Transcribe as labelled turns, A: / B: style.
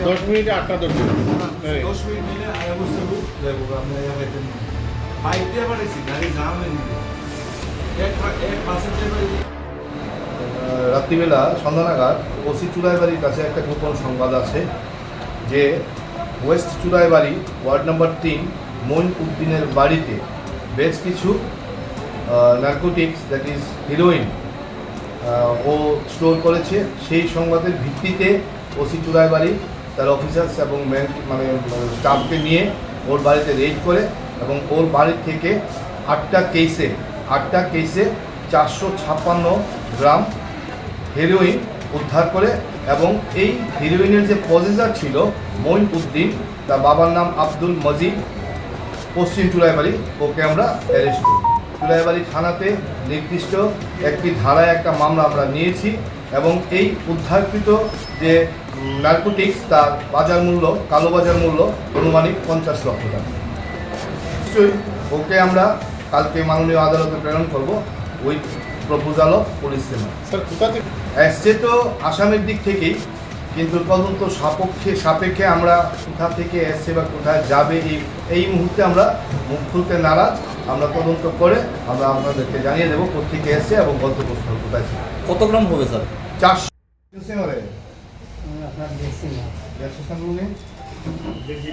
A: 10 মিনিটে 8টা ধরছি
B: 10 মিনিট নিলে আয়া বসে যাবো আমরা এখানে বাইক দিয়ে পারেছি গাড়ি জাম হয়ে যাবে এক পাশের থেকে
C: রাত্রিবেলা সন্ধ্যা নাগাদ ওসি চুড়াইবাড়ির কাছে একটা গোপন সংবাদ আছে যে west Churaibari ward number 3 Moin উদ্দিনের বাড়িতে বেশ কিছু নার্কোটিক্স দ্যাট ইজ হিরোইন ও স্টোর করেছে। সেই সংবাদের ভিত্তিতে ওসি চুড়াইবাড়ি তার অফিসার্স এবং স্টাফকে নিয়ে ওর বাড়িতে রেড করে এবং ওর বাড়ি থেকে 8টা কেসে 456 গ্রাম হেরোইন উদ্ধার করে এবং এই হিরোইনের যে পজেসার ছিল মঈন উদ্দিন, তার বাবার নাম আব্দুল মজিদ, পশ্চিম চুড়াইবাড়ি, ওকে আমরা অ্যারেস্ট করি। চুড়াইবাড়ি থানাতে নির্দিষ্ট একটি ধারায় একটা মামলা আমরা নিয়েছি এবং এই উদ্ধারকৃত যে নার্কোটিক্স তার বাজার মূল্য, কালোবাজার মূল্য আনুমানিক 50 লক্ষ টাকা। নিশ্চয়ই ওকে আমরা কালকে মাননীয় আদালতে প্রেরণ করব with proposal of police remand.
A: Sir কোথা থেকে
C: আসছে তো আসামের দিক থেকেই, কিন্তু তদন্ত সাপেক্ষে আমরা কোথা থেকে এসছে বা কোথায় যাবে এই মুহূর্তে আমরা মুখ খুলতে নারাজ। আমরা তদন্ত করে আমরা আপনাদেরকে জানিয়ে দেবো কোথেকে এসছে এবং গন্তব্যস্থল কোথায় ছিল।
D: কত গ্রাম হবে স্যার?
C: 400
E: আপনার দেখছি না
C: দেখছি